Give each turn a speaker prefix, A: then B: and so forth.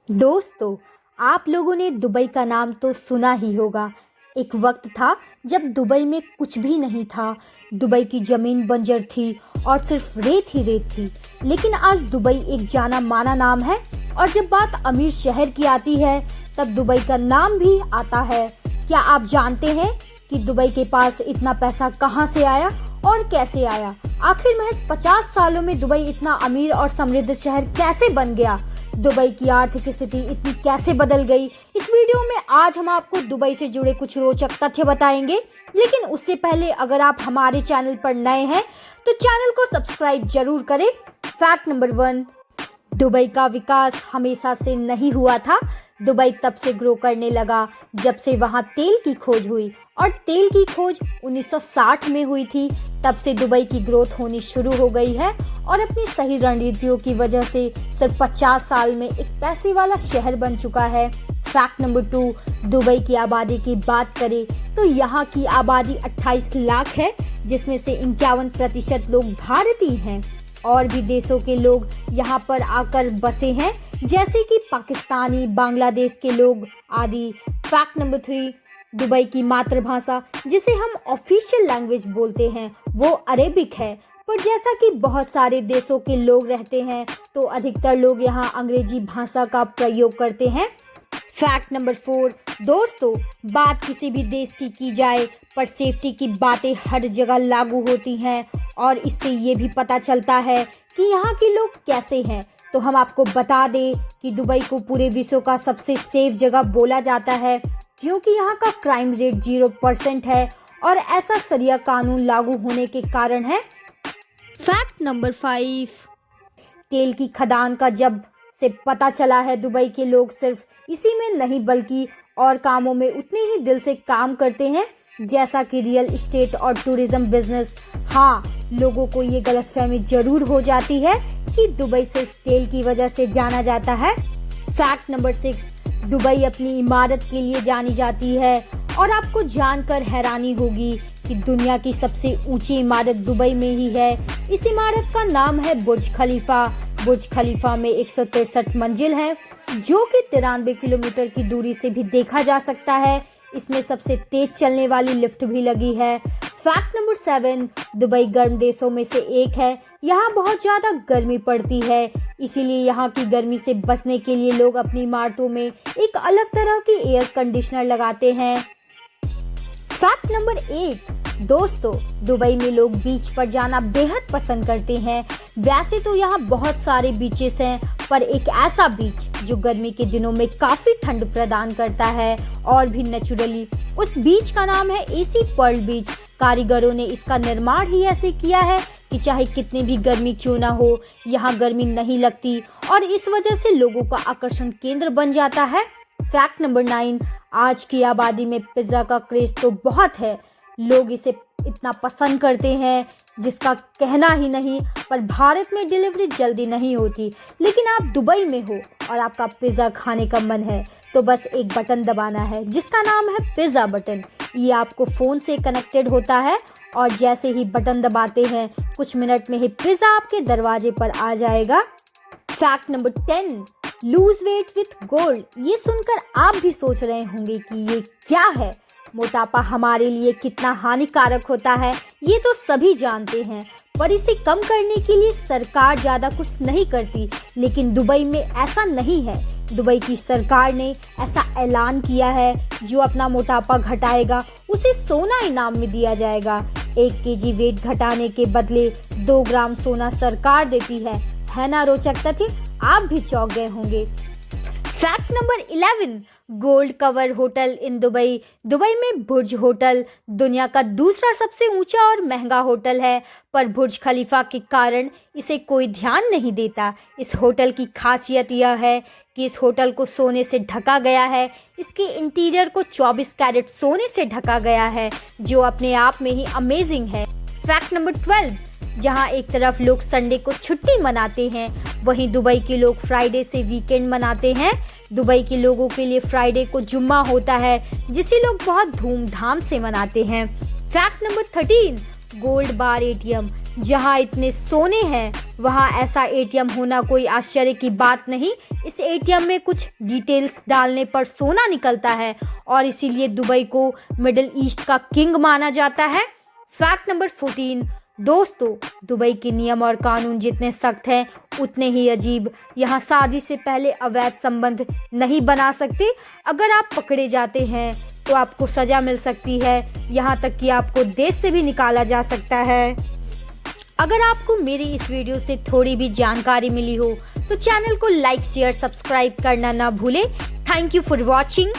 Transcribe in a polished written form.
A: दोस्तों, आप लोगों ने दुबई का नाम तो सुना ही होगा। एक वक्त था जब दुबई में कुछ भी नहीं था। दुबई की ज़मीन बंजर थी और सिर्फ रेत ही रेत थी। लेकिन आज दुबई एक जाना माना नाम है और जब बात अमीर शहर की आती है तब दुबई का नाम भी आता है। क्या आप जानते हैं कि दुबई के पास इतना पैसा कहां से आया और कैसे आया? आखिर महज 50 सालों में दुबई इतना अमीर और समृद्ध शहर कैसे बन गया? दुबई की आर्थिक स्थिति इतनी कैसे बदल गई? इस वीडियो में आज हम आपको दुबई से जुड़े कुछ रोचक तथ्य बताएंगे। लेकिन उससे पहले अगर आप हमारे चैनल पर नए हैं तो चैनल को सब्सक्राइब जरूर करें। फैक्ट नंबर 1, दुबई का विकास हमेशा से नहीं हुआ था। दुबई तब से ग्रो करने लगा जब से वहां तेल की खोज हुई और तेल की खोज 1960 में हुई थी। तब से दुबई की ग्रोथ होनी शुरू हो गई है और अपनी सही रणनीतियों की वजह से सिर्फ 50 साल में एक पैसे वाला शहर बन चुका है। फैक्ट नंबर 2, दुबई की आबादी की बात करें तो यहाँ की आबादी 28 लाख है, जिसमें से 51% लोग भारतीय हैं और भी देशों के लोग यहाँ पर आकर बसे हैं, जैसे कि पाकिस्तानी, बांग्लादेश के लोग आदि। फैक्ट नंबर 3, दुबई की मातृभाषा जिसे हम ऑफिशियल लैंग्वेज बोलते हैं वो अरेबिक है, पर जैसा कि बहुत सारे देशों के लोग रहते हैं तो अधिकतर लोग यहाँ अंग्रेजी भाषा का प्रयोग करते हैं। फैक्ट नंबर 4, दोस्तों, बात किसी भी देश की जाए पर सेफ्टी की बातें हर जगह लागू होती हैं और इससे ये भी पता चलता है कि यहाँ के लोग कैसे हैं। तो हम आपको बता दें कि दुबई को पूरे विश्व का सबसे सेफ जगह बोला जाता है क्योंकि यहाँ का क्राइम रेट 0% है और ऐसा शरिया कानून लागू होने के कारण है। फैक्ट नंबर 5, तेल की खदान का जब से पता चला है दुबई के लोग सिर्फ इसी में नहीं बल्कि और कामों में उतने ही दिल से काम करते हैं जैसा कि रियल एस्टेट और टूरिज्म बिजनेस। हाँ, लोगों को ये गलतफहमी जरूर हो जाती है कि दुबई सिर्फ तेल की वजह से जाना जाता है। फैक्ट नंबर 6, दुबई अपनी इमारत के लिए जानी जाती है और आपको जानकर हैरानी होगी कि दुनिया की सबसे ऊंची इमारत दुबई में ही है। इस इमारत का नाम है बुर्ज खलीफा। बुर्ज खलीफा में 163 मंजिल है जो कि 93 किलोमीटर की दूरी से भी देखा जा सकता है। इसमें सबसे तेज चलने वाली लिफ्ट भी लगी है। फैक्ट नंबर 7, दुबई गर्म देशों में से एक है। यहाँ बहुत ज़्यादा गर्मी पड़ती है, इसीलिए यहाँ की गर्मी से बचने के लिए लोग अपनी इमारतों में एक अलग तरह की एयर कंडीशनर लगाते हैं। फैक्ट नंबर 8, दोस्तों, दुबई में लोग बीच पर जाना बेहद पसंद करते हैं। वैसे तो यहाँ बहुत सारे बीचेस हैं, पर एक ऐसा बीच जो गर्मी के दिनों में काफी ठंड प्रदान करता है और भी नेचुरली, उस बीच का नाम है एसी पर्ल बीच। कारीगरों ने इसका निर्माण ही ऐसे किया है कि चाहे कितनी भी गर्मी क्यों ना हो, यहाँ गर्मी नहीं लगती और इस वजह से लोगों का आकर्षण केंद्र बन जाता है। फैक्ट नंबर 9, आज की आबादी में पिज्जा का क्रेज तो बहुत है। लोग इसे इतना पसंद करते हैं जिसका कहना ही नहीं, पर भारत में डिलीवरी जल्दी नहीं होती। लेकिन आप दुबई में हो और आपका पिज़्ज़ा खाने का मन है तो बस एक बटन दबाना है जिसका नाम है पिज़्ज़ा बटन। ये आपको फ़ोन से कनेक्टेड होता है और जैसे ही बटन दबाते हैं कुछ मिनट में ही पिज़्ज़ा आपके दरवाजे पर आ जाएगा। Fact number 10, lose weight with gold. ये सुनकर आप भी सोच रहे होंगे कि ये क्या है। मोटापा हमारे लिए कितना हानिकारक होता है ये तो सभी जानते हैं, पर इसे कम करने के लिए सरकार ज़्यादा कुछ नहीं करती। लेकिन दुबई में ऐसा नहीं है। दुबई की सरकार ने ऐसा ऐलान किया है जो अपना मोटापा घटाएगा उसे सोना इनाम में दिया जाएगा। 1 केजी वेट घटाने के बदले 2 ग्राम सोना सरकार देती है ना रोचक तथ्य? आप भी चौंक गए होंगे। Fact number 11, gold cover hotel in Dubai. Dubai में बुर्ज होटल दुनिया का दूसरा सबसे ऊंचा और महंगा होटल है, पर बुर्ज खलीफा के कारण इसे कोई ध्यान नहीं देता। इस होटल की खासियत यह है कि इस होटल को सोने से ढका गया है। इसके इंटीरियर को 24 कैरेट सोने से ढका गया है जो अपने आप में ही अमेजिंग है। फैक्ट नंबर 12, जहां एक तरफ लोग संडे को छुट्टी मनाते हैं वहीं दुबई के लोग फ्राइडे से वीकेंड मनाते हैं। दुबई के लोगों के लिए फ्राइडे को जुम्मा होता है जिसे लोग बहुत धूमधाम से मनाते हैं। फैक्ट नंबर 13, गोल्ड बार एटीएम। जहां इतने सोने हैं वहां ऐसा एटीएम होना कोई आश्चर्य की बात नहीं। इस एटीएम में कुछ डिटेल्स डालने पर सोना निकलता है और इसीलिए दुबई को मिडिल ईस्ट का किंग माना जाता है। फैक्ट नंबर 14, दोस्तों, दुबई के नियम और कानून जितने सख्त हैं उतने ही अजीब। यहाँ शादी से पहले अवैध संबंध नहीं बना सकते। अगर आप पकड़े जाते हैं तो आपको सजा मिल सकती है, यहाँ तक कि आपको देश से भी निकाला जा सकता है। अगर आपको मेरी इस वीडियो से थोड़ी भी जानकारी मिली हो तो चैनल को लाइक, शेयर, सब्सक्राइब करना ना भूलें। Thank you for watching.